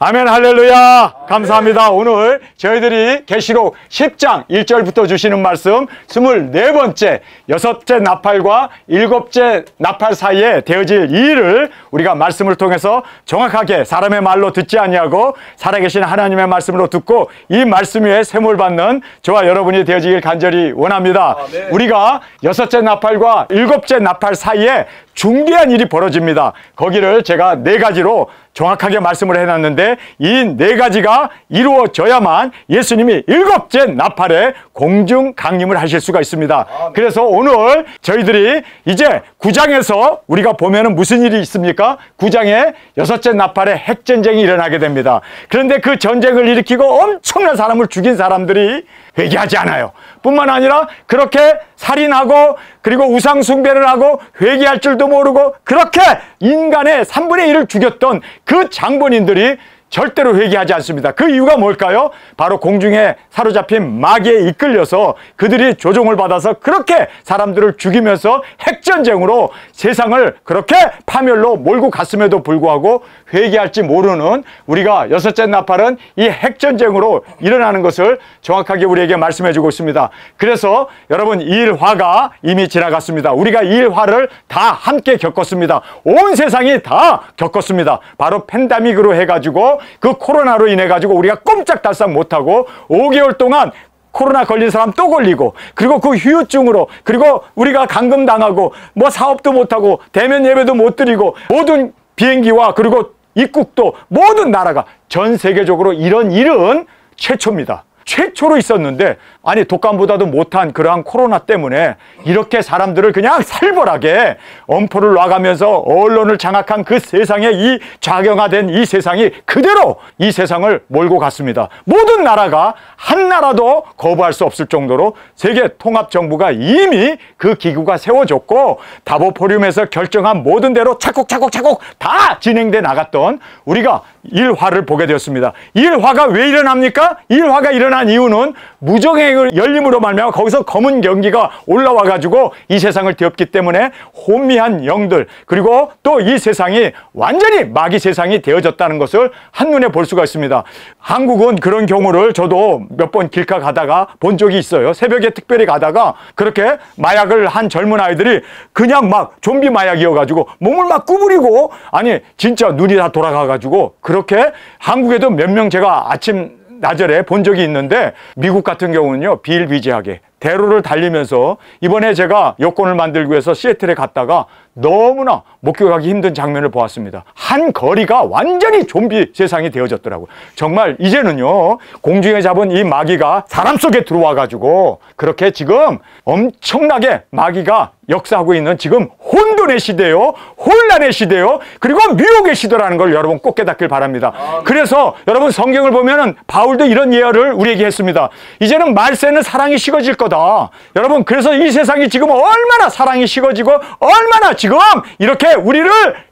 아멘 할렐루야. 감사합니다. 오늘 저희들이 계시록 10장 1절부터 주시는 말씀 24번째 여섯째 나팔과 일곱째 나팔 사이에 되어질 이 일을 우리가 말씀을 통해서 정확하게 사람의 말로 듣지 아니하고 살아계신 하나님의 말씀으로 듣고 이 말씀 위에 셈을 받는 저와 여러분이 되어지길 간절히 원합니다. 우리가 여섯째 나팔과 일곱째 나팔 사이에 중대한 일이 벌어집니다. 거기를 제가 4가지로 정확하게 말씀을 해놨는데 이 4가지가 이루어져야만 예수님이 일곱째 나팔에 공중 강림을 하실 수가 있습니다. 그래서 오늘 저희들이 이제 9장에서 우리가 보면은 무슨 일이 있습니까? 9장에 여섯째 나팔에 핵전쟁이 일어나게 됩니다. 그런데 그 전쟁을 일으키고 엄청난 사람을 죽인 사람들이 회개하지 않아요. 뿐만 아니라 그렇게 살인하고 그리고 우상 숭배를 하고 회개할 줄도 모르고 그렇게 인간의 3분의 1을 죽였던 그 장본인들이 절대로 회개하지 않습니다. 그 이유가 뭘까요? 바로 공중에 사로잡힌 마귀에 이끌려서 그들이 조종을 받아서 그렇게 사람들을 죽이면서 핵전쟁으로 세상을 그렇게 파멸로 몰고 갔음에도 불구하고 회개할지 모르는 우리가 여섯째 나팔은 이 핵전쟁으로 일어나는 것을 정확하게 우리에게 말씀해 주고 있습니다. 그래서 여러분 이 일화가 이미 지나갔습니다. 우리가 이 일화를 다 함께 겪었습니다. 온 세상이 다 겪었습니다. 바로 팬데믹으로 해가지고 그 코로나로 인해 가지고 우리가 꼼짝달싹 못하고 5개월 동안 코로나 걸린 사람 또 걸리고 그리고 그 후유증으로 그리고 우리가 감금당하고 뭐 사업도 못하고 대면 예배도 못 드리고 모든 비행기와 그리고 입국도 모든 나라가 전 세계적으로 이런 일은 최초입니다. 최초로 있었는데 아니 독감보다도 못한 그러한 코로나 때문에 이렇게 사람들을 그냥 살벌하게 엄포를 놔가면서 언론을 장악한 그 세상에 이 좌경화된 이 세상이 그대로 이 세상을 몰고 갔습니다. 모든 나라가 한 나라도 거부할 수 없을 정도로 세계 통합정부가 이미 그 기구가 세워졌고 다보포럼에서 결정한 모든 대로 차곡차곡 다 진행돼 나갔던 우리가 일화를 보게 되었습니다. 이 일화가 왜 일어납니까? 이 일화가 일어난 이유는 무정행을 열림으로 말미암아 거기서 검은 경기가 올라와 가지고 이 세상을 뒤엎기 때문에 혼미한 영들 그리고 또 이 세상이 완전히 마귀 세상이 되어졌다는 것을 한눈에 볼 수가 있습니다. 한국은 그런 경우를 저도 몇 번 길가 가다가 본 적이 있어요. 새벽에 특별히 가다가 그렇게 마약을 한 젊은 아이들이 그냥 막 좀비 마약이어 가지고 몸을 막 구부리고 아니 진짜 눈이 다 돌아가 가지고 그렇게 한국에도 몇 명 제가 아침 나절에 본 적이 있는데 미국 같은 경우는요 비일비재하게 대로를 달리면서 이번에 제가 여권을 만들기 위해서 시애틀에 갔다가 너무나 목격하기 힘든 장면을 보았습니다. 한 거리가 완전히 좀비 세상이 되어졌더라고요. 정말 이제는요 공중에 잡은 이 마귀가 사람 속에 들어와 가지고 그렇게 지금 엄청나게 마귀가 역사하고 있는 지금 혼돈의 시대요 혼란의 시대요 그리고 미혹의 시대라는 걸 여러분 꼭 깨닫길 바랍니다. 그래서 여러분 성경을 보면은 바울도 이런 예언을 우리에게 했습니다. 이제는 말세는 사랑이 식어질 거다. 여러분 그래서 이 세상이 지금 얼마나 사랑이 식어지고 얼마나 지금 이렇게 우리를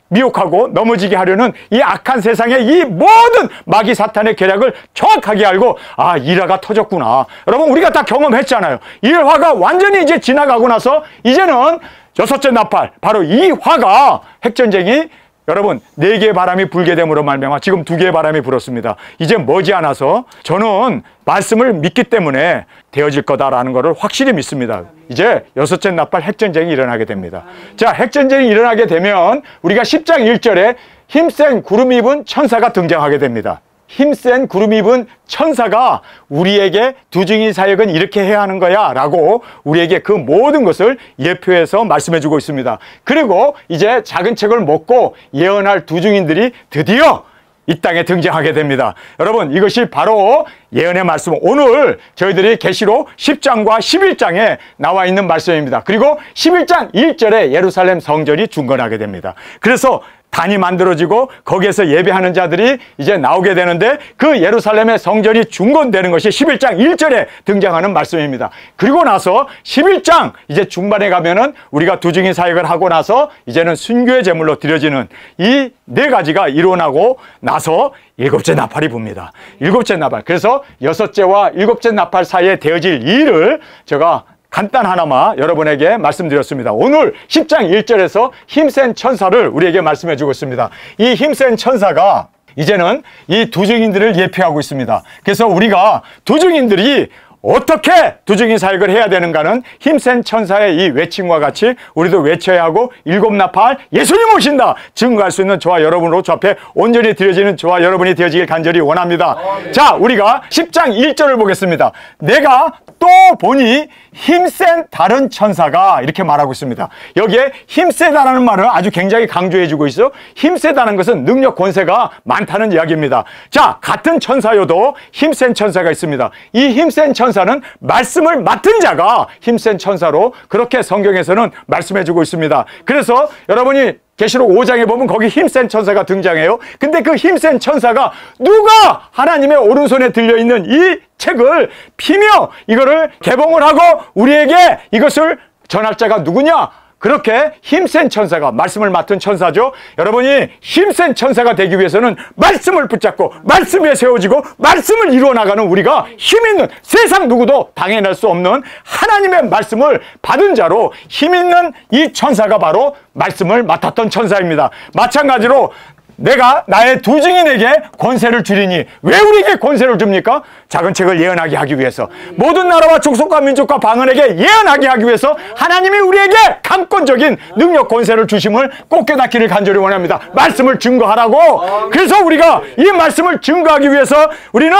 미혹하고 넘어지게 하려는 이 악한 세상의 이 모든 마귀 사탄의 계략을 정확하게 알고 아 일화가 터졌구나. 여러분 우리가 다 경험했잖아요. 이 일화가 완전히 이제 지나가고 나서 이제는 여섯째 나팔 바로 이 화가 핵전쟁이 여러분 4개의 바람이 불게 됨으로 말미암아 지금 2개의 바람이 불었습니다. 이제 머지않아서 저는 말씀을 믿기 때문에 되어질 거다라는 것을 확실히 믿습니다. 이제 여섯째 나팔 핵전쟁이 일어나게 됩니다. 자, 핵전쟁이 일어나게 되면 우리가 10장 1절에 힘센 구름 입은 천사가 등장하게 됩니다. 힘센 구름 입은 천사가 우리에게 두중이 사역은 이렇게 해야 하는 거야 라고 우리에게 그 모든 것을 예표해서 말씀해 주고 있습니다. 그리고 이제 작은 책을 먹고 예언할 두중인들이 드디어 이 땅에 등장하게 됩니다. 여러분 이것이 바로 예언의 말씀 오늘 저희들이 계시록 10장과 11장에 나와 있는 말씀입니다. 그리고 11장 1절에 예루살렘 성전이 중건하게 됩니다. 그래서 단이 만들어지고 거기에서 예배하는 자들이 이제 나오게 되는데 그 예루살렘의 성전이 중건되는 것이 11장 1절에 등장하는 말씀입니다. 그리고 나서 11장 이제 중반에 가면은 우리가 두중인 사역을 하고 나서 이제는 순교의 제물로 드려지는 이 4가지가 일어나고 나서 일곱째 나팔이 붑니다. 일곱째 나팔. 그래서 여섯째와 일곱째 나팔 사이에 되어질 일을 제가 간단 하나만 여러분에게 말씀드렸습니다. 오늘 10장 1절에서 힘센 천사를 우리에게 말씀해 주고 있습니다. 이 힘센 천사가 이제는 이 두 증인들을 예표하고 있습니다. 그래서 우리가 두 증인들이 어떻게 두 증인 사역을 해야 되는가는 힘센 천사의 이 외침과 같이 우리도 외쳐야 하고 일곱 나팔 예수님 오신다 증거할 수 있는 저와 여러분으로 주 앞에 온전히 드려지는 저와 여러분이 되어지길 간절히 원합니다. 자, 우리가 10장 1절을 보겠습니다. 내가 또 보니 힘센 다른 천사가 이렇게 말하고 있습니다. 여기에 힘세다라는 말을 아주 굉장히 강조해주고 있어. 힘세다는 것은 능력 권세가 많다는 이야기입니다. 자, 같은 천사여도 힘센 천사가 있습니다. 이 힘센 천사는 말씀을 맡은 자가 힘센 천사로 그렇게 성경에서는 말씀해주고 있습니다. 그래서 여러분이 계시록 5장에 보면 거기 힘센 천사가 등장해요. 근데 그 힘센 천사가 누가 하나님의 오른손에 들려있는 이 책을 피며 이거를 개봉을 하고 우리에게 이것을 전할 자가 누구냐? 그렇게 힘센 천사가 말씀을 맡은 천사죠. 여러분이 힘센 천사가 되기 위해서는 말씀을 붙잡고 말씀 위에 세워지고 말씀을 이루어나가는 우리가 힘있는 세상 누구도 당해낼 수 없는 하나님의 말씀을 받은 자로 힘있는 이 천사가 바로 말씀을 맡았던 천사입니다. 마찬가지로 내가 나의 두 증인에게 권세를 주리니 왜 우리에게 권세를 줍니까? 작은 책을 예언하게 하기 위해서 모든 나라와 족속과 민족과 방언에게 예언하게 하기 위해서 하나님이 우리에게 강권적인 능력 권세를 주심을 꼭 깨닫기를 간절히 원합니다. 말씀을 증거하라고. 그래서 우리가 이 말씀을 증거하기 위해서 우리는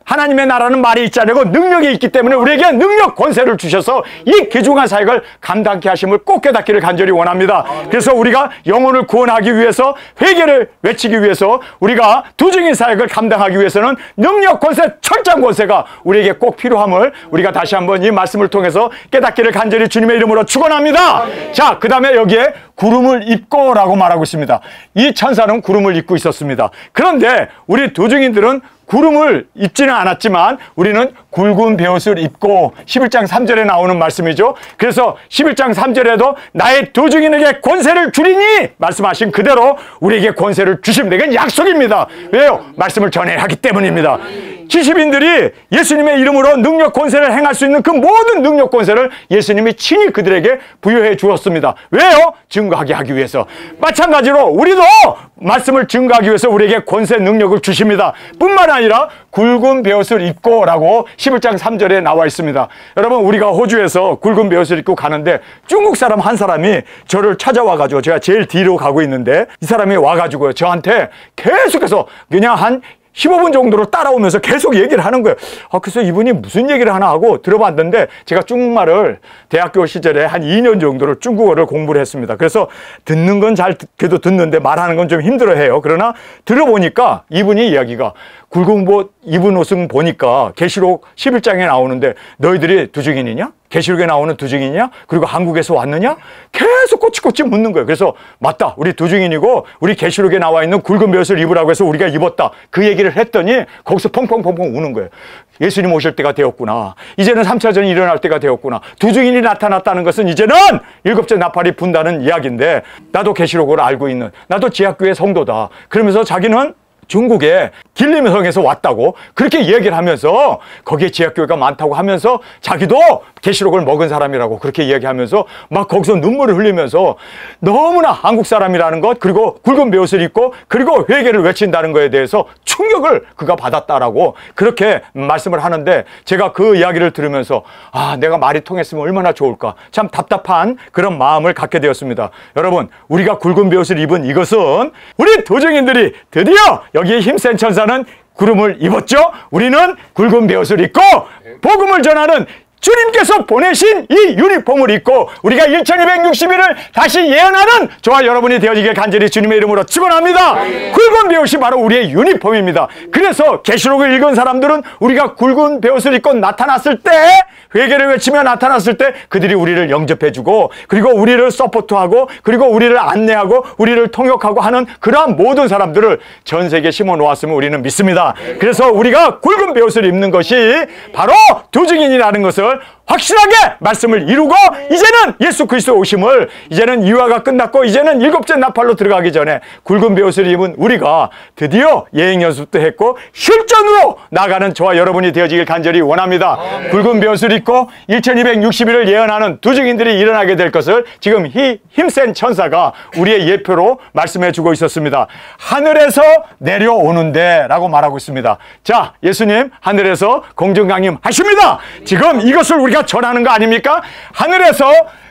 하나님의 나라는 말이 있지 않고 능력이 있기 때문에 우리에게 능력 권세를 주셔서 이 귀중한 사역을 감당케 하심을 꼭 깨닫기를 간절히 원합니다. 그래서 우리가 영혼을 구원하기 위해서 회개를 외치기 위해서 우리가 두 증인 사역을 감당하기 위해서는 능력 권세 철장 권세가 우리에게 꼭 필요함을 우리가 다시 한번 이 말씀을 통해서 깨닫기를 간절히 주님의 이름으로 축원합니다. 자, 그 다음에 여기에 구름을 입고 라고 말하고 있습니다. 이 천사는 구름을 입고 있었습니다. 그런데 우리 두 증인들은 구름을 입지는 않았지만 우리는 굵은 베옷을 입고 11장 3절에 나오는 말씀이죠. 그래서 11장 3절에도 나의 두 증인에게 권세를 주리니 말씀하신 그대로 우리에게 권세를 주십니다. 이건 약속입니다. 왜요? 말씀을 전해야 하기 때문입니다. 70인들이 예수님의 이름으로 능력 권세를 행할 수 있는 그 모든 능력 권세를 예수님이 친히 그들에게 부여해 주었습니다. 왜요? 증거하게 하기 위해서. 마찬가지로 우리도 말씀을 증거하기 위해서 우리에게 권세 능력을 주십니다. 뿐만 아니라 굵은 베옷을 입고 라고 11장 3절에 나와 있습니다. 여러분, 우리가 호주에서 굵은 베옷을 입고 가는데 중국 사람 한 사람이 저를 찾아와가지고 제가 제일 뒤로 가고 있는데 이 사람이 와가지고 저한테 계속해서 그냥 한 15분 정도로 따라오면서 계속 얘기를 하는 거예요. 그래서 이분이 무슨 얘기를 하나 하고 들어봤는데 제가 중국말을 대학교 시절에 한 2년 정도를 중국어를 공부를 했습니다. 그래서 듣는 건 잘 그래도 듣는데 말하는 건 좀 힘들어해요. 그러나 들어보니까 이분이 이야기가 굵은 옷 입은 옷은 보니까 계시록 11장에 나오는데 너희들이 두 증인이냐? 계시록에 나오는 두 증인이냐? 그리고 한국에서 왔느냐? 계속 꼬치꼬치 묻는 거예요. 그래서 맞다. 우리 두 증인이고 우리 계시록에 나와 있는 굵은 베옷을 입으라고 해서 우리가 입었다. 그 얘기를 했더니 거기서 펑펑펑펑 우는 거예요. 예수님 오실 때가 되었구나. 이제는 3차전이 일어날 때가 되었구나. 두 증인이 나타났다는 것은 이제는 일곱째 나팔이 분다는 이야기인데 나도 계시록을 알고 있는 나도 지하교회 성도다. 그러면서 자기는 중국의 길림성에서 왔다고 그렇게 얘기를 하면서 거기에 지하교회가 많다고 하면서 자기도 계시록을 먹은 사람이라고 그렇게 이야기하면서 막 거기서 눈물을 흘리면서 너무나 한국 사람이라는 것 그리고 굵은 베옷을 입고 그리고 회개를 외친다는 것에 대해서 충격을 그가 받았다라고 그렇게 말씀을 하는데 제가 그 이야기를 들으면서 내가 말이 통했으면 얼마나 좋을까 참 답답한 그런 마음을 갖게 되었습니다. 여러분, 우리가 굵은 베옷을 입은 이것은 우리 도정인들이 드디어 여기에 힘센 천사는 구름을 입었죠. 우리는 굵은 베옷을 입고 복음을 전하는 주님께서 보내신 이 유니폼을 입고 우리가 1260일을 다시 예언하는 저와 여러분이 되어지길 간절히 주님의 이름으로 축원합니다. 굵은 베옷이 바로 우리의 유니폼입니다. 그래서 계시록을 읽은 사람들은 우리가 굵은 베옷을 입고 나타났을 때 회개를 외치며 나타났을 때 그들이 우리를 영접해주고 그리고 우리를 서포트하고 그리고 우리를 안내하고 우리를 통역하고 하는 그러한 모든 사람들을 전 세계에 심어 놓았음을 우리는 믿습니다. 그래서 우리가 굵은 베옷을 입는 것이 바로 두 증인이라는 것을 확실하게 말씀을 이루고 이제는 예수 그리스도 오심을 이제는 이화가 끝났고 이제는 일곱째 나팔로 들어가기 전에 굵은 베옷을 입은 우리가 드디어 예행 연습도 했고 실전으로 나가는 저와 여러분이 되어지길 간절히 원합니다. 굵은 베옷을 입고 1260일을 예언하는 두 증인들이 일어나게 될 것을 지금 이 힘센 천사가 우리의 예표로 말씀해 주고 있었습니다. 하늘에서 내려오는데 라고 말하고 있습니다. 자, 예수님 하늘에서 공중 강림하십니다. 지금 이것을 우리가 전하는 거 아닙니까? 하늘에서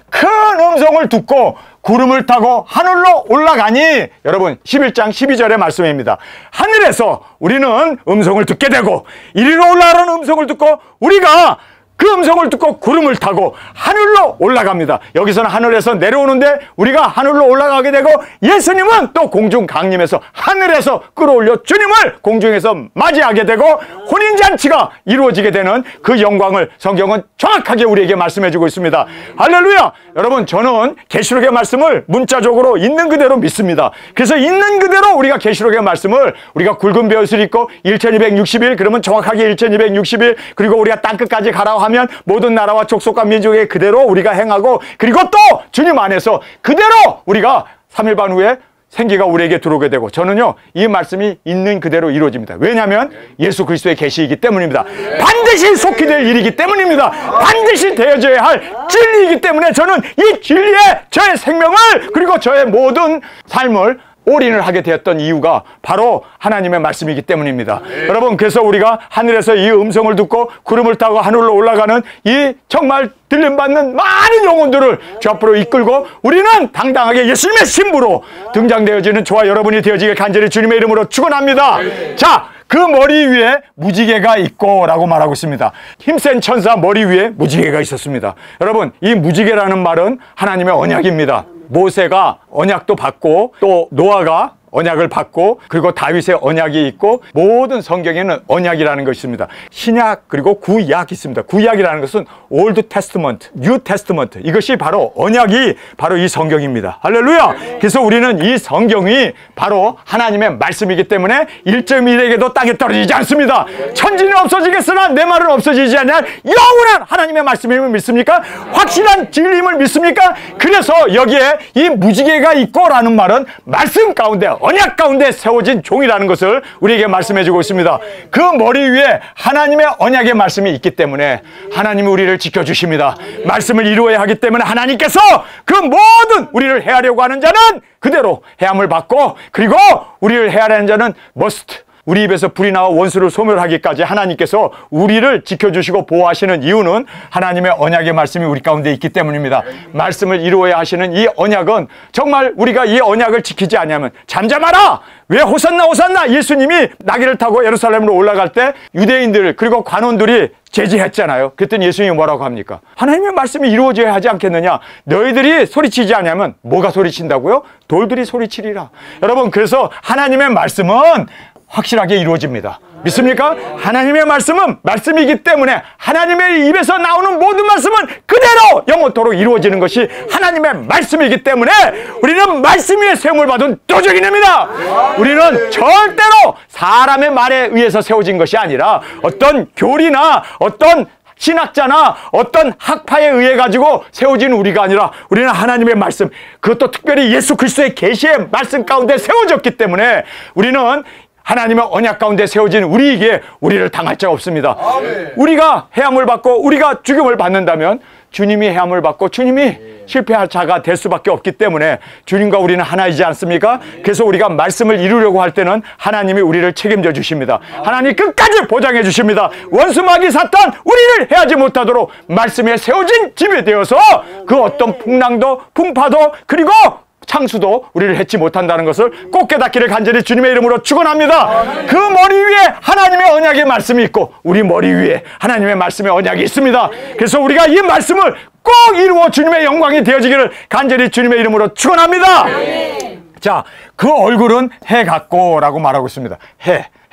큰 음성을 듣고 구름을 타고 하늘로 올라가니, 여러분 11장 12절의 말씀입니다. 하늘에서 우리는 음성을 듣게 되고 이리로 올라가는 음성을 듣고 우리가 그 음성을 듣고 구름을 타고 하늘로 올라갑니다. 여기서는 하늘에서 내려오는데 우리가 하늘로 올라가게 되고 예수님은 또 공중 강림에서 하늘에서 끌어올려 주님을 공중에서 맞이하게 되고 혼인잔치가 이루어지게 되는 그 영광을 성경은 정확하게 우리에게 말씀해 주고 있습니다. 할렐루야! 여러분, 저는 계시록의 말씀을 문자적으로 있는 그대로 믿습니다. 그래서 있는 그대로 우리가 계시록의 말씀을 우리가 굵은 베옷을 입고 1260일, 그러면 정확하게 1260일, 그리고 우리가 땅끝까지 가라고 하면 모든 나라와 족속과 민족에 그대로 우리가 행하고, 그리고 또 주님 안에서 그대로 우리가 3일 반 후에 생기가 우리에게 들어오게 되고, 저는요 이 말씀이 있는 그대로 이루어집니다. 왜냐하면 예수 그리스도의 계시이기 때문입니다. 반드시 속히 될 일이기 때문입니다. 반드시 되어져야 할 진리이기 때문에 저는 이 진리에 저의 생명을 그리고 저의 모든 삶을 올인을 하게 되었던 이유가 바로 하나님의 말씀이기 때문입니다. 여러분, 그래서 우리가 하늘에서 이 음성을 듣고 구름을 타고 하늘로 올라가는 이 정말 들림받는 많은 영혼들을 주 앞으로 이끌고 우리는 당당하게 예수님의 신부로 등장되어지는 저와 여러분이 되어지길 간절히 주님의 이름으로 축원합니다. 자, 그 머리 위에 무지개가 있고 라고 말하고 있습니다. 힘센 천사 머리 위에 무지개가 있었습니다. 여러분, 이 무지개라는 말은 하나님의 언약입니다. 모세가 언약도 받고 또 노아가 언약을 받고 그리고 다윗의 언약이 있고 모든 성경에는 언약이라는 것이 있습니다. 신약 그리고 구약이 있습니다. 구약이라는 것은 Old Testament, New Testament, 이것이 바로 언약이 바로 이 성경입니다. 할렐루야! 그래서 우리는 이 성경이 바로 하나님의 말씀이기 때문에 1.1에게도 땅에 떨어지지 않습니다. 천지는 없어지겠으나 내 말은 없어지지 않냐. 영원한 하나님의 말씀임을 믿습니까? 확실한 진리임을 믿습니까? 그래서 여기에 이 무지개가 있고 라는 말은 말씀 가운데 언약 가운데 세워진 종이라는 것을 우리에게 말씀해 주고 있습니다. 그 머리 위에 하나님의 언약의 말씀이 있기 때문에 하나님이 우리를 지켜주십니다. 말씀을 이루어야 하기 때문에 하나님께서 그 모든 우리를 해하려고 하는 자는 그대로 해함을 받고, 그리고 우리를 해하려는 자는 must, 우리 입에서 불이 나와 원수를 소멸하기까지 하나님께서 우리를 지켜주시고 보호하시는 이유는 하나님의 언약의 말씀이 우리 가운데 있기 때문입니다. 말씀을 이루어야 하시는 이 언약은 정말 우리가 이 언약을 지키지 않으면 잠잠하라! 왜 호산나 호산나! 예수님이 나귀를 타고 예루살렘으로 올라갈 때 유대인들 그리고 관원들이 제지했잖아요. 그랬더니 예수님이 뭐라고 합니까? 하나님의 말씀이 이루어져야 하지 않겠느냐? 너희들이 소리치지 않으면 뭐가 소리친다고요? 돌들이 소리치리라. 여러분, 그래서 하나님의 말씀은 확실하게 이루어집니다. 믿습니까? 하나님의 말씀은 말씀이기 때문에 하나님의 입에서 나오는 모든 말씀은 그대로 영원토록 이루어지는 것이 하나님의 말씀이기 때문에 우리는 말씀 위에 세움을 받은 도적이냅니다. 우리는 절대로 사람의 말에 의해서 세워진 것이 아니라 어떤 교리나 어떤 신학자나 어떤 학파에 의해 가지고 세워진 우리가 아니라 우리는 하나님의 말씀, 그것도 특별히 예수 그리스도의 계시의 말씀 가운데 세워졌기 때문에 우리는 하나님의 언약 가운데 세워진 우리에게 우리를 당할 자가 없습니다. 아멘. 우리가 해함을 받고 우리가 죽임을 받는다면 주님이 해함을 받고 주님이 실패할 자가 될 수밖에 없기 때문에 주님과 우리는 하나이지 않습니까? 그래서 우리가 말씀을 이루려고 할 때는 하나님이 우리를 책임져 주십니다. 하나님 끝까지 보장해 주십니다. 원수 마귀 사탄 우리를 해하지 못하도록 말씀에 세워진 집이 되어서 그 어떤 풍랑도 풍파도 그리고 창수도 우리를 해치 못한다는 것을 꼭 깨닫기를 간절히 주님의 이름으로 축원합니다. 그 머리 위에 하나님의 언약의 말씀이 있고 우리 머리 위에 하나님의 말씀의 언약이 있습니다. 그래서 우리가 이 말씀을 꼭 이루어 주님의 영광이 되어지기를 간절히 주님의 이름으로 축원합니다. 자, 그 얼굴은 해 같고라고 말하고 있습니다.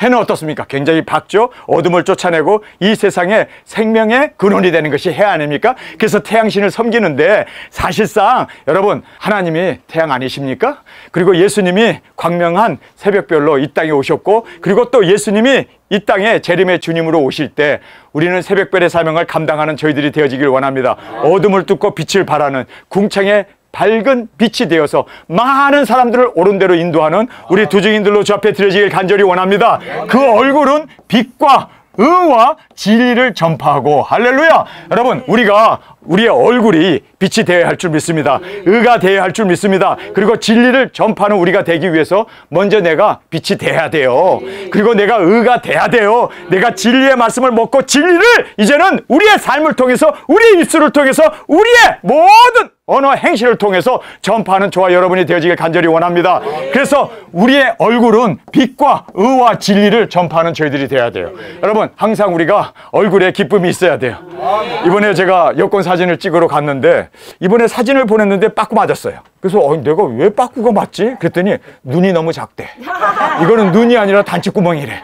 해는 어떻습니까? 굉장히 밝죠? 어둠을 쫓아내고 이 세상에 생명의 근원이 되는 것이 해 아닙니까? 그래서 태양신을 섬기는데 사실상 여러분 하나님이 태양 아니십니까? 그리고 예수님이 광명한 새벽별로 이 땅에 오셨고 그리고 또 예수님이 이 땅에 재림의 주님으로 오실 때 우리는 새벽별의 사명을 감당하는 저희들이 되어지길 원합니다. 어둠을 뚫고 빛을 발하는 궁창의 밝은 빛이 되어서 많은 사람들을 옳은 대로 인도하는 우리 두 증인들로 주 앞에 드려지길 간절히 원합니다. 그 얼굴은 빛과 의와 진리를 전파하고 할렐루야. 여러분 우리가 우리의 얼굴이 빛이 되어야 할 줄 믿습니다. 의가 되어야 할 줄 믿습니다. 그리고 진리를 전파하는 우리가 되기 위해서 먼저 내가 빛이 돼야 돼요. 그리고 내가 의가 돼야 돼요. 내가 진리의 말씀을 먹고 진리를 이제는 우리의 삶을 통해서 우리의 입술을 통해서 우리의 모든 언어 행실을 통해서 전파하는 저와 여러분이 되어지길 간절히 원합니다. 그래서 우리의 얼굴은 빛과 의와 진리를 전파하는 저희들이 돼야 돼요. 여러분 항상 우리가 얼굴에 기쁨이 있어야 돼요. 이번에 제가 여권 사진을 찍으러 갔는데 이번에 사진을 보냈는데 빠꾸 맞았어요. 그래서 내가 왜 빠꾸가 맞지? 그랬더니 눈이 너무 작대. 이거는 눈이 아니라 단추구멍이래.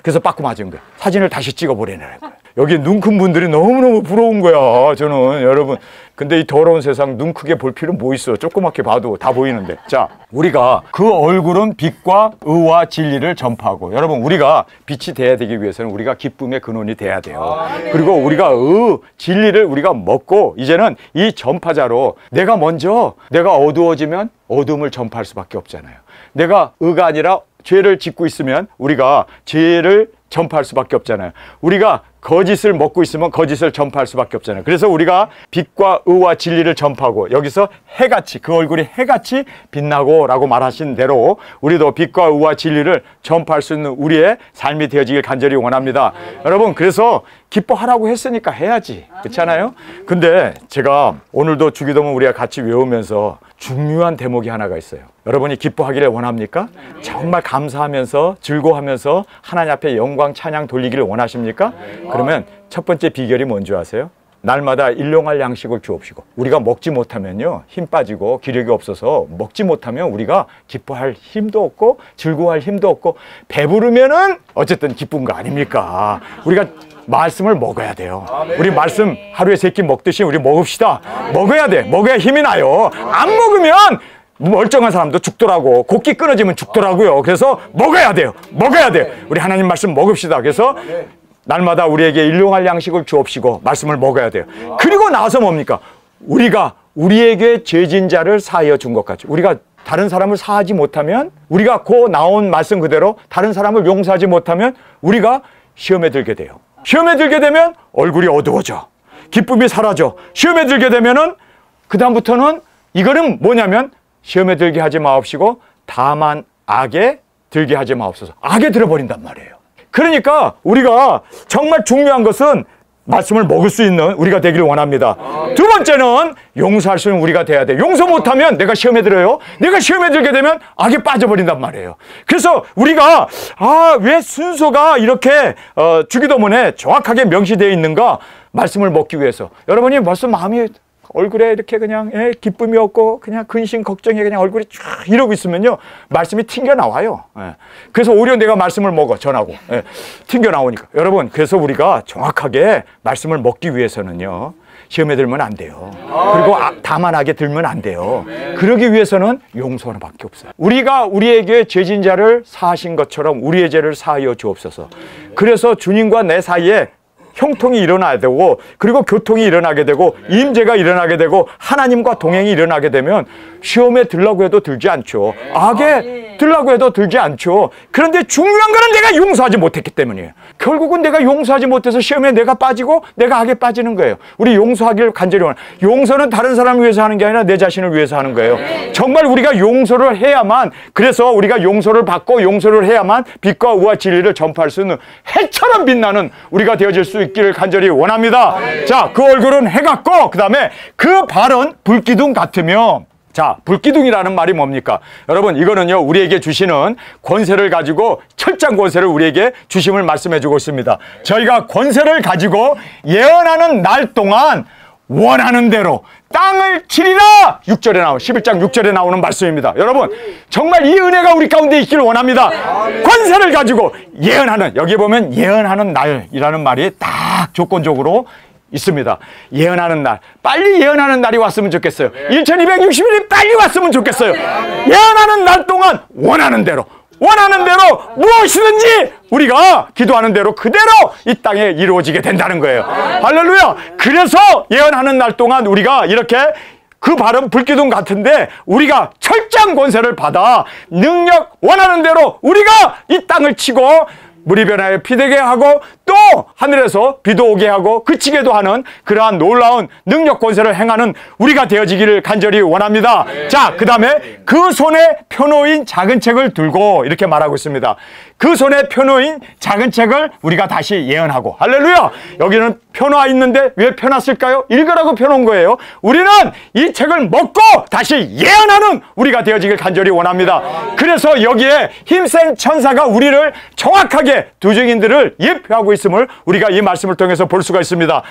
그래서 빠꾸 맞은 거예요. 사진을 다시 찍어보내는 거예요. 여기 눈 큰 분들이 너무너무 부러운 거야 저는. 여러분 근데 이 더러운 세상 눈 크게 볼 필요는 뭐 있어. 조그맣게 봐도 다 보이는데. 자, 우리가 그 얼굴은 빛과 의와 진리를 전파하고 여러분 우리가 빛이 돼야 되기 위해서는 우리가 기쁨의 근원이 돼야 돼요. 그리고 우리가 진리를 우리가 먹고 이제는 이 전파자로 내가 어두워지면 어둠을 전파할 수밖에 없잖아요. 내가 의가 아니라 죄를 짓고 있으면 우리가 죄를 전파할 수밖에 없잖아요. 우리가 거짓을 먹고 있으면 거짓을 전파할 수밖에 없잖아요. 그래서 우리가 빛과 의와 진리를 전파하고 여기서 해같이 그 얼굴이 해같이 빛나고 라고 말하신 대로 우리도 빛과 의와 진리를 전파할 수 있는 우리의 삶이 되어지길 간절히 원합니다. 여러분 그래서 기뻐하라고 했으니까 해야지. 그렇잖아요? 근데 제가 오늘도 주기도문 우리가 같이 외우면서 중요한 대목이 하나가 있어요. 여러분이 기뻐하기를 원합니까? 정말 감사하면서 즐거워하면서 하나님 앞에 영광 찬양 돌리기를 원하십니까? 그러면 첫 번째 비결이 뭔지 아세요? 날마다 일용할 양식을 주옵시고 우리가 먹지 못하면요 힘 빠지고 기력이 없어서 먹지 못하면 우리가 기뻐할 힘도 없고 즐거워할 힘도 없고 배부르면은 어쨌든 기쁜 거 아닙니까? 우리가 말씀을 먹어야 돼요. 우리 말씀 하루에 3끼 먹듯이 우리 먹읍시다. 먹어야 돼. 먹어야 힘이 나요. 안 먹으면 멀쩡한 사람도 죽더라고. 곡기 끊어지면 죽더라고요. 그래서 먹어야 돼요. 먹어야 돼. 우리 하나님 말씀 먹읍시다. 그래서 날마다 우리에게 일용할 양식을 주옵시고 말씀을 먹어야 돼요. 그리고 나서 뭡니까? 우리가 우리에게 죄진 자를 사하여 준 것 같이 우리가 다른 사람을 사하지 못하면 우리가 그 나온 말씀 그대로 다른 사람을 용서하지 못하면 우리가 시험에 들게 돼요. 시험에 들게 되면 얼굴이 어두워져. 기쁨이 사라져. 시험에 들게 되면은 그다음부터는 이거는 뭐냐면 시험에 들게 하지 마옵시고 다만 악에 들게 하지 마옵소서. 악에 들어버린단 말이에요. 그러니까 우리가 정말 중요한 것은 말씀을 먹을 수 있는 우리가 되기를 원합니다. 두 번째는 용서할 수 있는 우리가 돼야 돼. 용서 못하면 내가 시험에 들어요. 내가 시험에 들게 되면 악에 빠져버린단 말이에요. 그래서 우리가 왜 순서가 이렇게 주기도문에 정확하게 명시되어 있는가? 말씀을 먹기 위해서. 여러분이 벌써 마음이 얼굴에 이렇게 그냥 기쁨이 없고 그냥 근심 걱정에 그냥 얼굴이 쫙 이러고 있으면요 말씀이 튕겨 나와요. 그래서 오히려 내가 말씀을 먹어 전하고 튕겨 나오니까. 여러분 그래서 우리가 정확하게 말씀을 먹기 위해서는요 시험에 들면 안 돼요. 그리고 다만하게 들면 안 돼요. 그러기 위해서는 용서하는 밖에 없어요. 우리가 우리에게 죄진 자를 사하신 것처럼 우리의 죄를 사하여 주옵소서. 그래서 주님과 내 사이에 형통이 일어나야 되고 그리고 교통이 일어나게 되고 임재가 일어나게 되고 하나님과 동행이 일어나게 되면 시험에 들라고 해도 들지 않죠. 악에 들라고 해도 들지 않죠. 그런데 중요한 거는 내가 용서하지 못했기 때문이에요. 결국은 내가 용서하지 못해서 시험에 내가 빠지고 내가 악에 빠지는 거예요. 우리 용서하기를 간절히 원해요. 용서는 다른 사람을 위해서 하는 게 아니라 내 자신을 위해서 하는 거예요. 정말 우리가 용서를 해야만 그래서 우리가 용서를 받고 용서를 해야만 빛과 의와 진리를 전파할 수 있는 해처럼 빛나는 우리가 되어질 수 있기를 간절히 원합니다. 자, 그 얼굴은 해 같고 그 다음에 그 발은 불기둥 같으며 자, 불기둥이라는 말이 뭡니까? 여러분 이거는요 우리에게 주시는 권세를 가지고 철장 권세를 우리에게 주심을 말씀해 주고 있습니다. 저희가 권세를 가지고 예언하는 날 동안 원하는 대로 땅을 치리라. 6절에 나오는 11장 6절에 나오는 말씀입니다. 여러분 정말 이 은혜가 우리 가운데 있기를 원합니다. 권세를 가지고 예언하는, 여기 보면 예언하는 날이라는 말이 딱 조건적으로 있습니다. 예언하는 날, 빨리 예언하는 날이 왔으면 좋겠어요. 1260일이 빨리 왔으면 좋겠어요. 예언하는 날 동안 원하는 대로 무엇이든지 우리가 기도하는 대로 그대로 이 땅에 이루어지게 된다는 거예요. 할렐루야. 그래서 예언하는 날 동안 우리가 이렇게 그 발은 불기둥 같은데 우리가 철장 권세를 받아 능력 원하는 대로 우리가 이 땅을 치고 물이 변하여 피되게 하고 또 하늘에서 비도 오게 하고 그치게도 하는 그러한 놀라운 능력 권세를 행하는 우리가 되어지기를 간절히 원합니다. 자, 그 다음에 그 손에 펴놓인 작은 책을 들고 이렇게 말하고 있습니다. 그 손에 펴놓인 작은 책을 우리가 다시 예언하고. 할렐루야. 여기는 펴놔 있는데 왜 펴놨을까요? 읽으라고 펴놓은 거예요. 우리는 이 책을 먹고 다시 예언하는 우리가 되어지길 간절히 원합니다. 그래서 여기에 힘센 천사가 우리를 정확하게 두 증인들을 예표하고 있음을 우리가 이 말씀을 통해서 볼 수가 있습니다.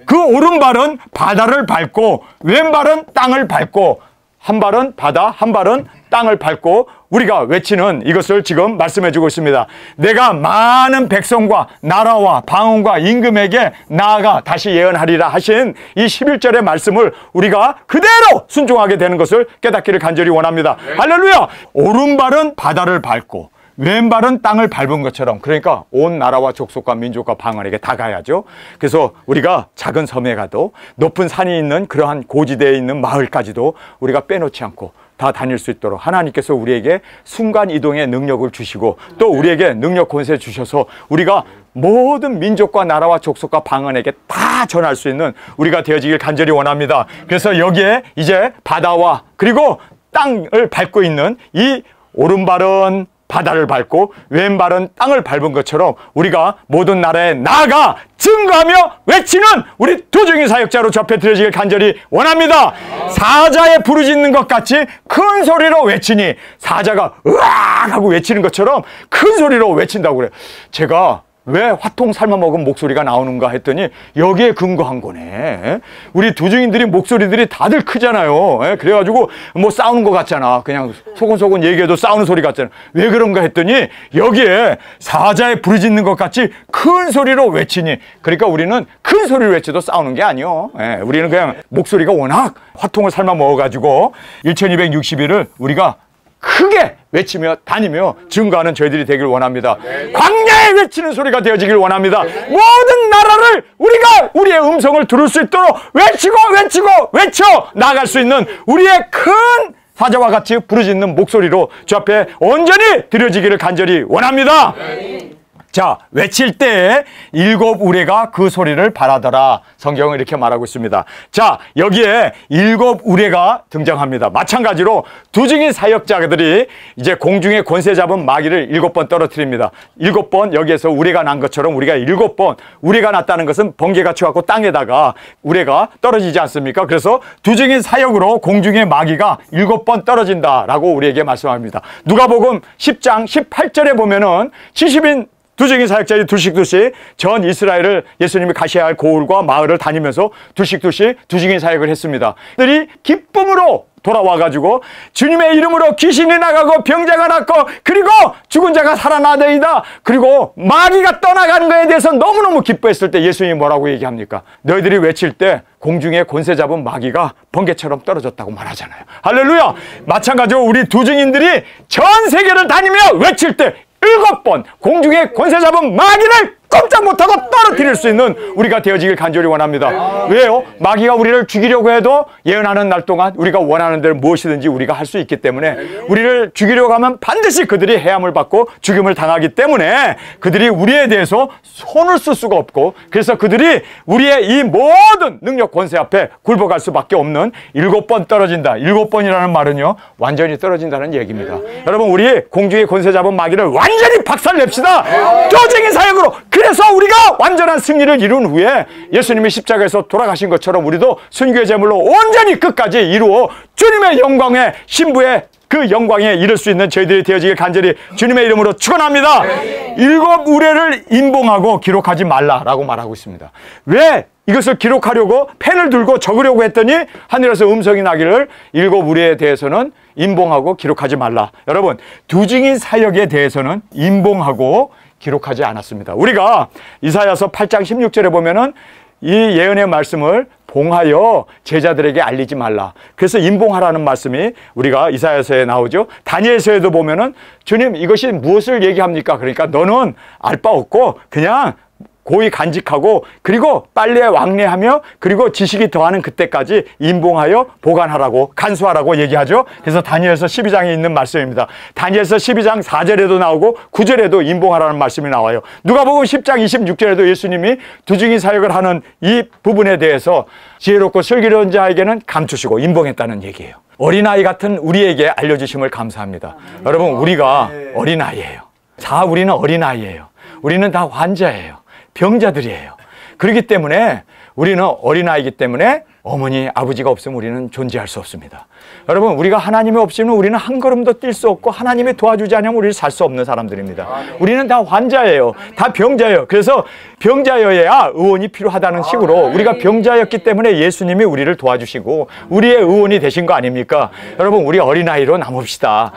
그 오른발은 바다를 밟고 왼발은 땅을 밟고, 한 발은 바다, 한 발은 땅을 밟고 우리가 외치는 이것을 지금 말씀해 주고 있습니다. 내가 많은 백성과 나라와 방언과 임금에게 나아가 다시 예언하리라 하신 이 11절의 말씀을 우리가 그대로 순종하게 되는 것을 깨닫기를 간절히 원합니다. 할렐루야. 오른발은 바다를 밟고 왼발은 땅을 밟은 것처럼, 그러니까 온 나라와 족속과 민족과 방언에게 다 가야죠. 그래서 우리가 작은 섬에 가도 높은 산이 있는 그러한 고지대에 있는 마을까지도 우리가 빼놓지 않고 다 다닐 수 있도록 하나님께서 우리에게 순간 이동의 능력을 주시고 또 우리에게 능력 권세 주셔서 우리가 모든 민족과 나라와 족속과 방언에게 다 전할 수 있는 우리가 되어지길 간절히 원합니다. 그래서 여기에 이제 바다와 그리고 땅을 밟고 있는 이 오른발은 바다를 밟고 왼발은 땅을 밟은 것처럼 우리가 모든 나라에 나아가 증거하며 외치는 우리 두 증인 사역자로 접해드려지길 간절히 원합니다. 사자에 부르짖는 것 같이 큰 소리로 외치니, 사자가 으악 하고 외치는 것처럼 큰 소리로 외친다고 그래요. 제가 왜 화통 삶아 먹은 목소리가 나오는가 했더니 여기에 근거한 거네. 우리 두 증인들이 목소리들이 다들 크잖아요. 그래가지고 뭐 싸우는 것 같잖아. 그냥 소곤소곤 얘기해도 싸우는 소리 같잖아. 왜 그런가 했더니 여기에 사자에 부르짖는 것 같이 큰 소리로 외치니, 그러니까 우리는 큰 소리로 외쳐도 싸우는 게 아니요. 우리는 그냥 목소리가 워낙 화통을 삶아 먹어가지고 1260일을 우리가 크게 외치며 다니며 증거하는 저희들이 되길 원합니다. 광야에 외치는 소리가 되어지길 원합니다. 모든 나라를 우리가 우리의 음성을 들을 수 있도록 외쳐 나아갈 수 있는 우리의 큰 사자와 같이 부르짖는 목소리로 주 앞에 온전히 드려지기를 간절히 원합니다. 자, 외칠 때에 7 우레가 그 소리를 바라더라. 성경은 이렇게 말하고 있습니다. 자, 여기에 7 우레가 등장합니다. 마찬가지로 두 증인 사역자들이 이제 공중에 권세 잡은 마귀를 7번 떨어뜨립니다. 7번 여기에서 우레가 난 것처럼 우리가 7번 우레가 났다는 것은 번개가 쳐갖고 땅에다가 우레가 떨어지지 않습니까? 그래서 두 증인 사역으로 공중에 마귀가 7번 떨어진다라고 우리에게 말씀합니다. 누가복음 10장 18절에 보면은 70인 두 증인 사역자들이 둘씩 전 이스라엘을 예수님이 가셔야 할 고을과 마을을 다니면서 둘씩 두 증인 사역을 했습니다. 그들이 기쁨으로 돌아와가지고 주님의 이름으로 귀신이 나가고 병자가 낫고 그리고 죽은 자가 살아나더이다. 그리고 마귀가 떠나가는 것에 대해서 너무너무 기뻐했을 때 예수님이 뭐라고 얘기합니까? 너희들이 외칠 때 공중에 권세 잡은 마귀가 번개처럼 떨어졌다고 말하잖아요. 할렐루야. 마찬가지로 우리 두 증인들이 전 세계를 다니며 외칠 때 7번 공중에 권세 잡은 마귀를 꼼짝 못하고 떨어뜨릴 수 있는 우리가 되어지길 간절히 원합니다. 왜요? 마귀가 우리를 죽이려고 해도 예언하는 날 동안 우리가 원하는 대로 무엇이든지 우리가 할 수 있기 때문에, 우리를 죽이려고 하면 반드시 그들이 해함을 받고 죽임을 당하기 때문에 그들이 우리에 대해서 손을 쓸 수가 없고, 그래서 그들이 우리의 이 모든 능력 권세 앞에 굴복할 수밖에 없는 7번 떨어진다. 7번이라는 말은요 완전히 떨어진다는 얘기입니다. 여러분, 우리 공중에 권세 잡은 마귀를 완전히 박살냅시다. 도쟁이 사역으로. 그래서 우리가 완전한 승리를 이룬 후에 예수님이 십자가에서 돌아가신 것처럼 우리도 순교의 제물로 온전히 끝까지 이루어 주님의 영광의 신부의 그 영광에 이를 수 있는 저희들이 되어지길 간절히 주님의 이름으로 축원합니다. 7 우레를 임봉하고 기록하지 말라라고 말하고 있습니다. 왜 이것을 기록하려고 펜을 들고 적으려고 했더니 하늘에서 음성이 나기를 일곱 우리에 대해서는 임봉하고 기록하지 말라. 여러분, 두 증인 사역에 대해서는 임봉하고 기록하지 않았습니다. 우리가 이사야서 8장 16절에 보면은 이 예언의 말씀을 봉하여 제자들에게 알리지 말라. 그래서 임봉하라는 말씀이 우리가 이사야서에 나오죠. 다니엘서에도 보면은 주님 이것이 무엇을 얘기합니까? 그러니까 너는 알 바 없고 그냥 고이 간직하고 그리고 빨리 왕래하며 그리고 지식이 더하는 그때까지 임봉하여 보관하라고 간수하라고 얘기하죠. 그래서 다니엘서 12장에 있는 말씀입니다. 다니엘서 12장 4절에도 나오고 9절에도 임봉하라는 말씀이 나와요. 누가복음 10장 26절에도 예수님이 두 증인 사역을 하는 이 부분에 대해서 지혜롭고 슬기로운 자에게는 감추시고 임봉했다는 얘기예요. 어린아이 같은 우리에게 알려주심을 감사합니다. 여러분, 우리가 어린아이예요. 다 우리는 어린아이예요. 우리는 다 환자예요. 병자들이에요. 그렇기 때문에 우리는 어린아이기 때문에 어머니, 아버지가 없으면 우리는 존재할 수 없습니다. 여러분, 우리가 하나님이 없으면 우리는 한 걸음도 뛸 수 없고 하나님이 도와주지 않으면 우리는 살 수 없는 사람들입니다. 우리는 다 환자예요. 다 병자예요. 그래서 병자여야 의원이 필요하다는 식으로 우리가 병자였기 때문에 예수님이 우리를 도와주시고 우리의 의원이 되신 거 아닙니까? 여러분, 우리 어린아이로 남읍시다.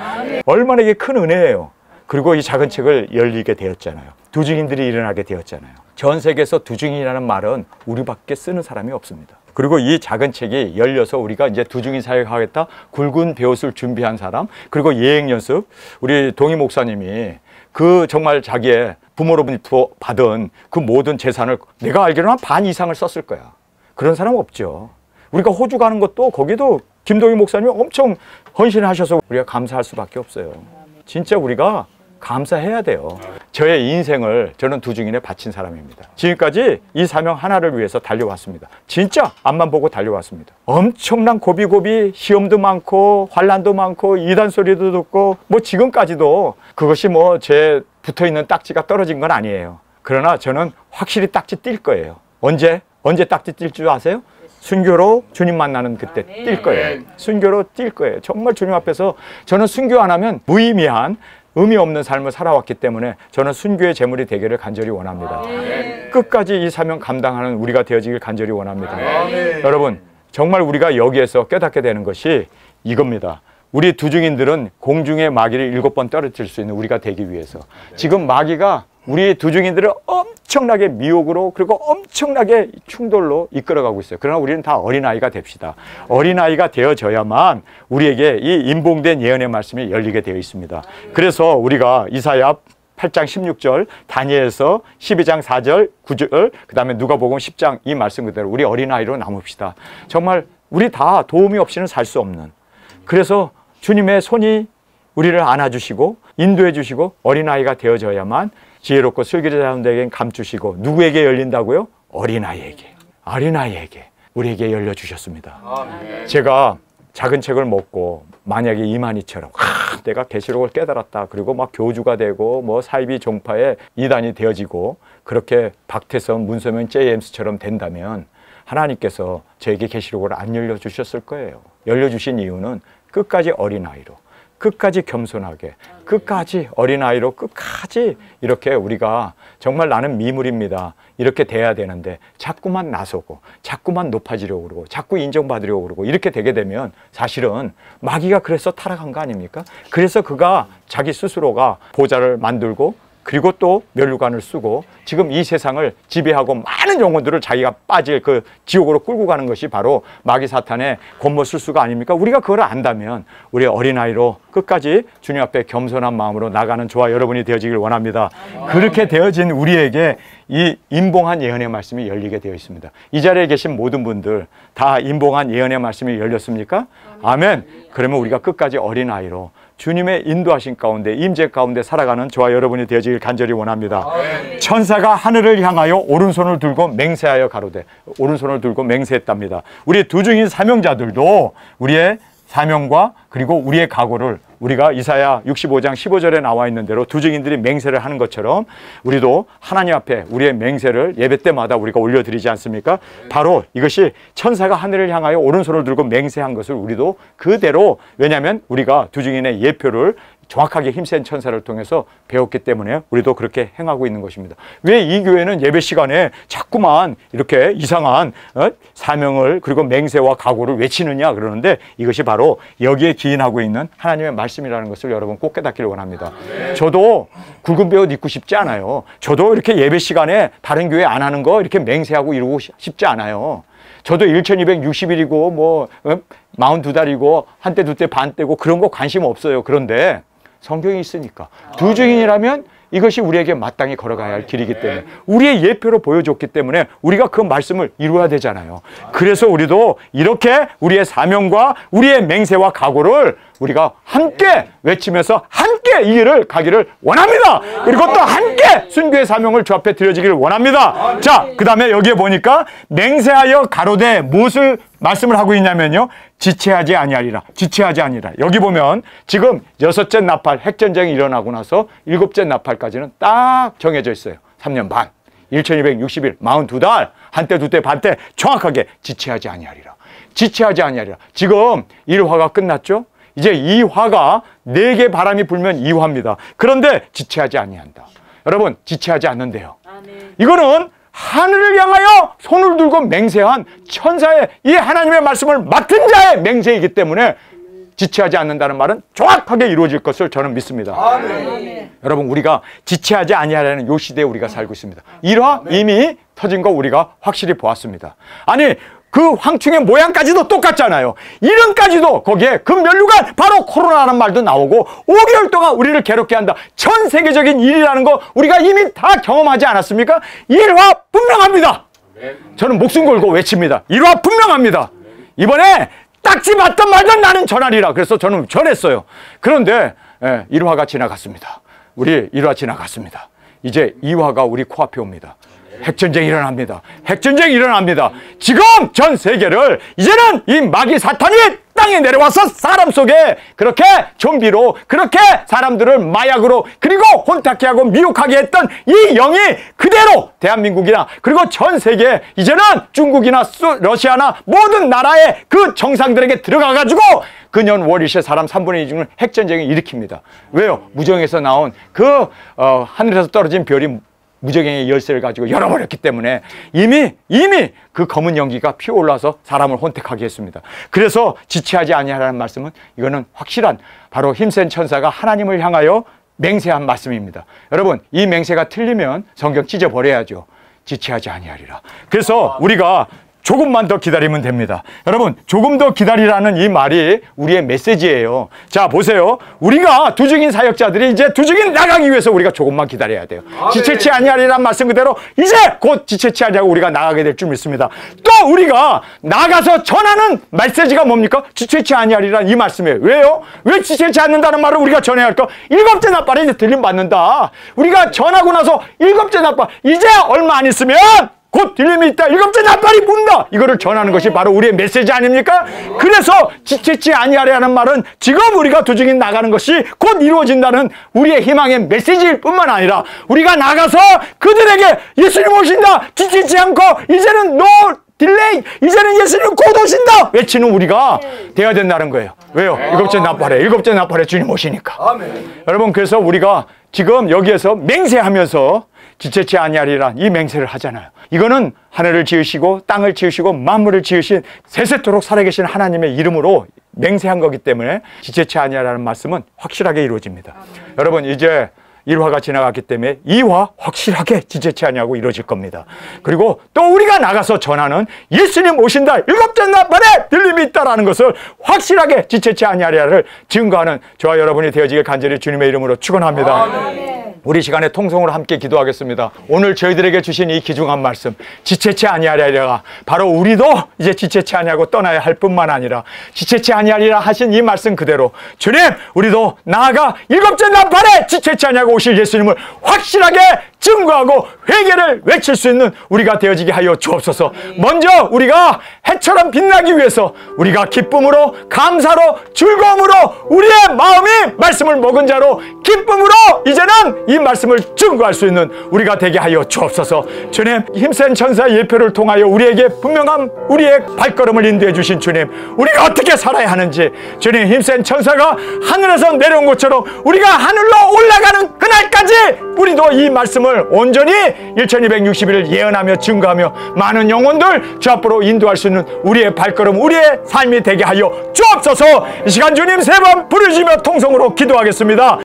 얼마나 이게 큰 은혜예요. 그리고 이 작은 책을 열리게 되었잖아요. 두 증인들이 일어나게 되었잖아요. 전 세계에서 두 증인이라는 말은 우리밖에 쓰는 사람이 없습니다. 그리고 이 작은 책이 열려서 우리가 이제 두 증인 사역하겠다 굵은 배옷을 준비한 사람, 그리고 예행 연습, 우리 동희 목사님이 그 정말 자기의 부모로부터 받은 그 모든 재산을 내가 알기로는 한 반 이상을 썼을 거야. 그런 사람 없죠. 우리가 호주 가는 것도 거기도 김동희 목사님이 엄청 헌신하셔서 우리가 감사할 수밖에 없어요. 진짜 우리가 감사해야 돼요. 저의 인생을 저는 두 증인에 바친 사람입니다. 지금까지 이 사명 하나를 위해서 달려왔습니다. 진짜 앞만 보고 달려왔습니다. 엄청난 고비고비 시험도 많고 환난도 많고 이단 소리도 듣고 뭐 지금까지도 그것이 뭐 제 붙어있는 딱지가 떨어진 건 아니에요. 그러나 저는 확실히 딱지 뛸 거예요. 언제 딱지 뛸 줄 아세요? 순교로 주님 만나는 그때 뛸 거예요. 순교로 뛸 거예요. 정말 주님 앞에서 저는 순교 안 하면 무의미한 의미 없는 삶을 살아왔기 때문에 저는 순교의 제물이 되기를 간절히 원합니다. 끝까지 이 사명 감당하는 우리가 되어지길 간절히 원합니다. 여러분, 정말 우리가 여기에서 깨닫게 되는 것이 이겁니다. 우리 두 증인들은 공중의 마귀를 7번 떨어뜨릴 수 있는 우리가 되기 위해서 지금 마귀가 우리 두 증인들을 엄청나게 미혹으로 그리고 엄청나게 충돌로 이끌어가고 있어요. 그러나 우리는 다 어린아이가 됩시다. 어린아이가 되어져야만 우리에게 이 임봉된 예언의 말씀이 열리게 되어 있습니다. 그래서 우리가 이사야 8장 16절, 다니엘서 12장 4절, 9절, 그 다음에 누가복음 10장 이 말씀 그대로 우리 어린아이로 남읍시다. 정말 우리 다 도움이 없이는 살 수 없는, 그래서 주님의 손이 우리를 안아주시고 인도해 주시고 어린아이가 되어져야만 지혜롭고 슬기로운 자에게 감추시고 누구에게 열린다고요? 어린아이에게, 어린아이에게 우리에게 열려주셨습니다. 제가 작은 책을 먹고 만약에 이만희처럼 내가 계시록을 깨달았다 그리고 막 교주가 되고 뭐 사이비 종파의 이단이 되어지고 그렇게 박태선, 문서명, 제임스처럼 된다면 하나님께서 저에게 계시록을 안 열려주셨을 거예요. 열려주신 이유는 끝까지 어린아이로, 끝까지 겸손하게, 끝까지 어린아이로, 끝까지 이렇게 우리가 정말 나는 미물입니다, 이렇게 돼야 되는데 자꾸만 나서고 자꾸만 높아지려고 그러고 자꾸 인정받으려고 그러고 이렇게 되게 되면 사실은 마귀가 그래서 타락한 거 아닙니까? 그래서 그가 자기 스스로가 보좌를 만들고 그리고 또 면류관을 쓰고 지금 이 세상을 지배하고 많은 영혼들을 자기가 빠질 그 지옥으로 끌고 가는 것이 바로 마귀 사탄의 권모술수가 아닙니까? 우리가 그걸 안다면 우리 어린아이로 끝까지 주님 앞에 겸손한 마음으로 나가는 저와 여러분이 되어지길 원합니다. 그렇게 되어진 우리에게 이 임봉한 예언의 말씀이 열리게 되어 있습니다. 이 자리에 계신 모든 분들 다 임봉한 예언의 말씀이 열렸습니까? 아멘. 그러면 우리가 끝까지 어린아이로 주님의 인도하신 가운데 임재 가운데 살아가는 저와 여러분이 되어지길 간절히 원합니다. 천사가 하늘을 향하여 오른손을 들고 맹세하여 가로되, 오른손을 들고 맹세했답니다. 우리 두 증인 사명자들도 우리의 사명과 그리고 우리의 각오를 우리가 이사야 65장 15절에 나와 있는 대로 두 증인들이 맹세를 하는 것처럼 우리도 하나님 앞에 우리의 맹세를 예배 때마다 우리가 올려드리지 않습니까? 바로 이것이 천사가 하늘을 향하여 오른손을 들고 맹세한 것을 우리도 그대로, 왜냐하면 우리가 두 증인의 예표를 정확하게 힘센 천사를 통해서 배웠기 때문에 우리도 그렇게 행하고 있는 것입니다. 왜 이 교회는 예배 시간에 자꾸만 이렇게 이상한 사명을 그리고 맹세와 각오를 외치느냐 그러는데, 이것이 바로 여기에 기인하고 있는 하나님의 말씀이라는 것을 여러분 꼭 깨닫기를 원합니다. 저도 굵은 배옷 입고 싶지 않아요. 저도 이렇게 예배 시간에 다른 교회 안 하는 거 이렇게 맹세하고 이러고 싶지 않아요. 저도 1260일이고 뭐 42달이고 한때 두때 반때고 그런 거 관심 없어요. 그런데 성경이 있으니까 두 증인이라면 이것이 우리에게 마땅히 걸어가야 할 길이기 때문에, 우리의 예표로 보여줬기 때문에 우리가 그 말씀을 이루어야 되잖아요. 그래서 우리도 이렇게 우리의 사명과 우리의 맹세와 각오를 우리가 함께 외치면서 함께 이 길을 가기를 원합니다. 그리고 또 함께 순교의 사명을 주 앞에 드려지기를 원합니다. 자, 그 다음에 여기에 보니까 맹세하여 가로되 무엇을 말씀을 하고 있냐면요, 지체하지 아니하리라. 지체하지 아니라. 여기 보면 지금 6째 나팔 핵전쟁이 일어나고 나서 7째 나팔까지는 딱 정해져 있어요. 3년 반, 1260일, 42달, 한때 두때 반때 정확하게 지체하지 아니하리라. 지체하지 아니하리라. 지금 1화가 끝났죠? 이제 2화가 4개 바람이 불면 2화입니다. 그런데 지체하지 아니한다. 여러분, 지체하지 않는데요. 이거는 하늘을 향하여 손을 들고 맹세한 천사의 이 하나님의 말씀을 맡은 자의 맹세이기 때문에 지체하지 않는다는 말은 정확하게 이루어질 것을 저는 믿습니다. 아멘. 여러분, 우리가 지체하지 아니하라는 이 시대에 우리가 살고 있습니다. 1화 이미 터진 거 우리가 확실히 보았습니다. 아니, 그 황충의 모양까지도 똑같잖아요. 이름까지도 거기에 그 면류관 바로 코로나라는 말도 나오고 5개월 동안 우리를 괴롭게 한다. 전 세계적인 일이라는 거 우리가 이미 다 경험하지 않았습니까? 1화 분명합니다. 저는 목숨 걸고 외칩니다. 1화 분명합니다. 이번에 딱지 맞든 말든 나는 전하리라. 그래서 저는 전했어요. 그런데 1화가 지나갔습니다. 우리 1화 지나갔습니다. 이제 2화가 우리 코앞에 옵니다. 핵전쟁이 일어납니다. 핵전쟁이 일어납니다. 지금 전 세계를 이제는 이 마귀 사탄이 땅에 내려와서 사람 속에 그렇게 좀비로, 그렇게 사람들을 마약으로 그리고 혼탁해 하고 미혹하게 했던 이 영이 그대로 대한민국이나 그리고 전 세계, 이제는 중국이나 러시아나 모든 나라의 그 정상들에게 들어가가지고 금년 월일째 사람 3분의 2 중을 핵전쟁을 일으킵니다. 왜요? 무정에서 나온 그 하늘에서 떨어진 별이 무적행의 열쇠를 가지고 열어버렸기 때문에 이미 그 검은 연기가 피어올라서 사람을 혼택하게 했습니다. 그래서 지체하지 아니하라는 말씀은 이거는 확실한 바로 힘센 천사가 하나님을 향하여 맹세한 말씀입니다. 여러분, 이 맹세가 틀리면 성경 찢어버려야죠. 지체하지 아니하리라. 그래서 우리가 조금만 더 기다리면 됩니다. 여러분, 조금 더 기다리라는 이 말이 우리의 메시지예요. 자, 보세요. 우리가 두 증인 사역자들이 이제 두 증인 나가기 위해서 우리가 조금만 기다려야 돼요. 지체치 아니하리라는 말씀 그대로 이제 곧 지체치 아니하고 우리가 나가게 될 줄 믿습니다. 또 우리가 나가서 전하는 메시지가 뭡니까? 지체치 아니하리라는 이 말씀이에요. 왜요? 왜 지체치 않는다는 말을 우리가 전해야 할까? 7째 나팔에 이제 들림 받는다. 우리가 전하고 나서 7째 나팔, 이제 얼마 안 있으면 곧 들림이 있다. 7째 나팔이 분다. 이거를 전하는 것이 바로 우리의 메시지 아닙니까? 그래서 지체치 아니하리라는 말은 지금 우리가 두 증인 나가는 것이 곧 이루어진다는 우리의 희망의 메시지일 뿐만 아니라 우리가 나가서 그들에게 예수님 오신다. 지체치 않고 이제는 딜레이, 이제는 예수님 곧 오신다 외치는 우리가 돼야 된다는 거예요. 왜요? 7째 나팔에 주님 오시니까. 아멘. 여러분, 그래서 우리가 지금 여기에서 맹세하면서 지체치 아니하리라 이 맹세를 하잖아요. 이거는 하늘을 지으시고 땅을 지으시고 만물을 지으신 세세토록 살아계신 하나님의 이름으로 맹세한 거기 때문에 지체치 아니하라는 말씀은 확실하게 이루어집니다. 여러분, 이제 1화가 지나갔기 때문에 2화 확실하게 지체치 아니하고 이루어질 겁니다. 그리고 또 우리가 나가서 전하는 예수님 오신다, 7째 나팔에 들림이 있다라는 것을 확실하게 지체치 아니하리라를 증거하는 저와 여러분이 되어지길 간절히 주님의 이름으로 축원합니다. 아멘. 우리 시간에 통성으로 함께 기도하겠습니다. 오늘 저희들에게 주신 이 귀중한 말씀, 지체치 아니하리라, 바로 우리도 이제 지체치 아니하고 떠나야 할 뿐만 아니라 지체치 아니하리라 하신 이 말씀 그대로 주님, 우리도 나아가 7째 나팔에 지체치 아니하고 오실 예수님을 확실하게 증거하고 회개를 외칠 수 있는 우리가 되어지게 하여 주옵소서. 먼저 우리가 해처럼 빛나기 위해서 우리가 기쁨으로, 감사로, 즐거움으로 우리의 마음이 말씀을 먹은 자로 기쁨으로 이제는 이 말씀을 증거할 수 있는 우리가 되게 하여 주옵소서. 주님, 힘센 천사의 예표를 통하여 우리에게 분명한 우리의 발걸음을 인도해 주신 주님, 우리가 어떻게 살아야 하는지, 주님, 힘센 천사가 하늘에서 내려온 것처럼 우리가 하늘로 올라가는 그날까지 우리도 이 말씀을 온전히 1260일을 예언하며 증거하며 많은 영혼들 주 앞으로 인도할 수 있는 우리의 발걸음, 우리의 삶이 되게 하여 주옵소서. 이 시간 주님 세 번 부르시며 통성으로 기도하겠습니다.